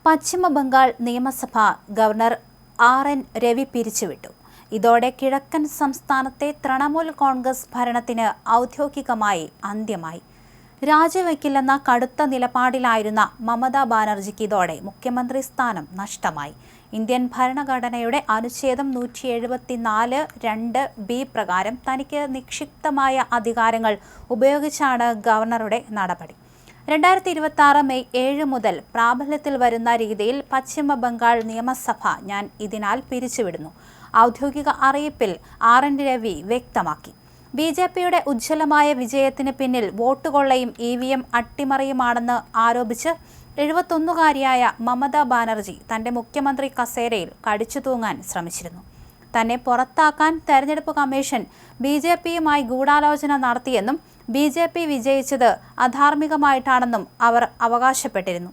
പശ്ചിമ ബംഗാൾ നിയമസഭ ഗവർണർ ആർ.എൻ. രവി പിരിച്ചുവിട്ടു. ഇതോടെ കിഴക്കൻ സംസ്ഥാനത്തെ തൃണമൂൽ കോൺഗ്രസ് ഭരണത്തിന് ഔദ്യോഗികമായി അന്ത്യമായി. രാജിവെക്കില്ലെന്ന കടുത്ത നിലപാടിലായിരുന്ന മമതാ ബാനർജിക്ക് ഇതോടെ മുഖ്യമന്ത്രി സ്ഥാനം നഷ്ടമായി. ഇന്ത്യൻ ഭരണഘടനയുടെ അനുച്ഛേദം 174(2)(b) പ്രകാരം തനിക്ക് നിക്ഷിപ്തമായ അധികാരങ്ങൾ ഉപയോഗിച്ചാണ് ഗവർണറുടെ നടപടി. 2026 മെയ് 7 മുതൽ പ്രാബല്യത്തിൽ വരുന്ന രീതിയിൽ പശ്ചിമ ബംഗാൾ നിയമസഭ ഞാൻ ഇതിനാൽ പിരിച്ചുവിടുന്നു. ഔദ്യോഗിക അറിയിപ്പിൽ ആർ.എൻ. രവി വ്യക്തമാക്കി. ബി.ജെ.പിയുടെ ഉജ്ജ്വലമായ വിജയത്തിന് പിന്നിൽ വോട്ടുകൊള്ളയും EVM അട്ടിമറിയുമാണെന്ന് ആരോപിച്ച് 71-കാരിയായ മമതാ ബാനർജി തന്റെ മുഖ്യമന്ത്രി കസേരയിൽ കടിച്ചു തൂങ്ങാൻ ശ്രമിച്ചിരുന്നു. തന്നെ പുറത്താക്കാൻ തെരഞ്ഞെടുപ്പ് കമ്മീഷൻ ബി.ജെ.പിയുമായി ഗൂഢാലോചന നടത്തിയെന്നും ബി.ജെ.പി വിജയിച്ചത് അധാർമികമായിട്ടാണെന്നും അവർ അവകാശപ്പെട്ടിരുന്നു.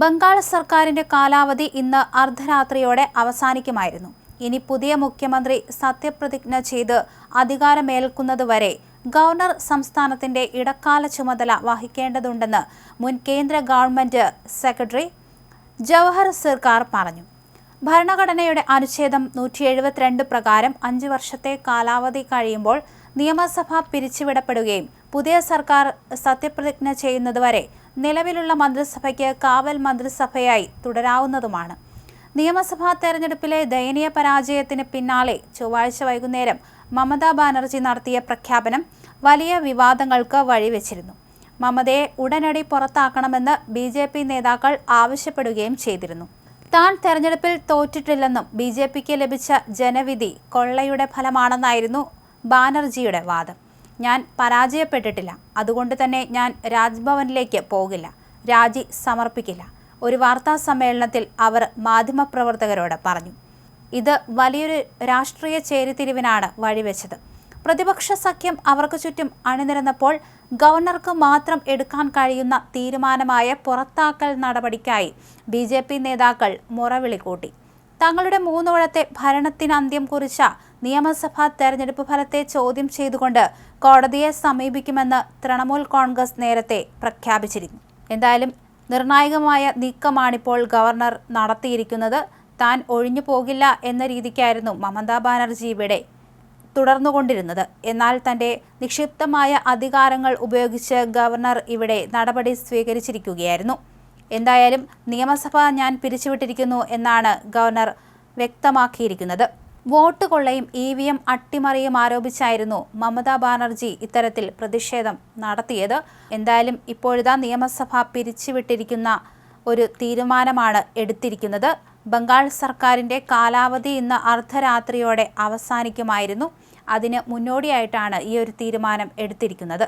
ബംഗാൾ സർക്കാരിന്റെ കാലാവധി ഇന്ന് അർദ്ധരാത്രിയോടെ അവസാനിക്കുമായിരുന്നു. ഇനി പുതിയ മുഖ്യമന്ത്രി സത്യപ്രതിജ്ഞ ചെയ്ത് അധികാരമേൽക്കുന്നതുവരെ ഗവർണർ സംസ്ഥാനത്തിന്റെ ഇടക്കാല ചുമതല വഹിക്കേണ്ടതുണ്ടെന്ന് മുൻ കേന്ദ്ര ഗവൺമെന്റ് സെക്രട്ടറി ജവഹർ സർക്കാർ പറഞ്ഞു. ഭരണഘടനയുടെ അനുച്ഛേദം 172 പ്രകാരം 5 വർഷത്തെ കാലാവധി കഴിയുമ്പോൾ നിയമസഭ പിരിച്ചുവിടപ്പെടുകയും പുതിയ സർക്കാർ സത്യപ്രതിജ്ഞ ചെയ്യുന്നതുവരെ നിലവിലുള്ള മന്ത്രിസഭയ്ക്ക് കാവൽ മന്ത്രിസഭയായി തുടരാവുന്നതുമാണ്. നിയമസഭാ തെരഞ്ഞെടുപ്പിലെ ദയനീയ പരാജയത്തിന് പിന്നാലെ ചൊവ്വാഴ്ച വൈകുന്നേരം മമതാ ബാനർജി നടത്തിയ പ്രഖ്യാപനം വലിയ വിവാദങ്ങൾക്ക് വഴിവെച്ചിരുന്നു. മമതയെ ഉടനടി പുറത്താക്കണമെന്ന് ബി.ജെ.പി നേതാക്കൾ ആവശ്യപ്പെടുകയും ചെയ്തിരുന്നു. താൻ തെരഞ്ഞെടുപ്പിൽ തോറ്റിട്ടില്ലെന്നും ബി.ജെ.പിക്ക് ലഭിച്ച ജനവിധി കൊള്ളയുടെ ഫലമാണെന്നായിരുന്നു ബാനർജിയുടെ വാദം. ഞാൻ പരാജയപ്പെട്ടിട്ടില്ല, അതുകൊണ്ട് തന്നെ ഞാൻ രാജ്ഭവനിലേക്ക് പോകില്ല, രാജി സമർപ്പിക്കില്ല, ഒരു വാർത്താ സമ്മേളനത്തിൽ അവർ മാധ്യമപ്രവർത്തകരോട് പറഞ്ഞു. ഇത് വലിയൊരു രാഷ്ട്രീയ ചേരിതിരിവിനാണ് വഴിവെച്ചത്. പ്രതിപക്ഷ സഖ്യം അവർക്ക് ചുറ്റും അണിനിരന്നപ്പോൾ ഗവർണർക്ക് മാത്രം എടുക്കാൻ കഴിയുന്ന തീരുമാനമായ പുറത്താക്കൽ നടപടിക്കായി ബി.ജെ.പി നേതാക്കൾ മുറവിളി കൂട്ടി. തങ്ങളുടെ 3 കൊല്ലത്തെ ഭരണത്തിന് അന്ത്യം കുറിച്ച നിയമസഭാ തെരഞ്ഞെടുപ്പ് ഫലത്തെ ചോദ്യം ചെയ്തുകൊണ്ട് കോടതിയെ സമീപിക്കുമെന്ന് തൃണമൂൽ കോൺഗ്രസ് നേരത്തെ പ്രഖ്യാപിച്ചിരുന്നു. എന്തായാലും നിർണായകമായ നീക്കമാണിപ്പോൾ ഗവർണർ നടത്തിയിരിക്കുന്നത്. താൻ ഒഴിഞ്ഞു പോകില്ല എന്ന രീതിക്കായിരുന്നു മമതാ ബാനർജി ഇവിടെ തുടർന്നുകൊണ്ടിരുന്നത്. എന്നാൽ തന്റെ നിക്ഷിപ്തമായ അധികാരങ്ങൾ ഉപയോഗിച്ച് ഗവർണർ ഇവിടെ നടപടി സ്വീകരിച്ചിരിക്കുകയായിരുന്നു. എന്തായാലും നിയമസഭ ഞാൻ പിരിച്ചുവിട്ടിരിക്കുന്നു എന്നാണ് ഗവർണർ വ്യക്തമാക്കിയിരിക്കുന്നത്. വോട്ട് കൊള്ളയും EVM അട്ടിമറിയും ആരോപിച്ചായിരുന്നു മമതാ ബാനർജി ഇത്തരത്തിൽ പ്രതിഷേധം നടത്തിയത്. എന്തായാലും ഇപ്പോഴിതാ നിയമസഭ പിരിച്ചുവിട്ടിരിക്കുന്ന ഒരു തീരുമാനമാണ് എടുത്തിരിക്കുന്നത്. ബംഗാൾ സർക്കാരിന്റെ കാലാവധി ഇന്ന് അർദ്ധരാത്രിയോടെ അവസാനിക്കുമായിരുന്നു. അതിന് മുന്നോടിയായിട്ടാണ് ഈ ഒരു തീരുമാനം എടുത്തിരിക്കുന്നത്.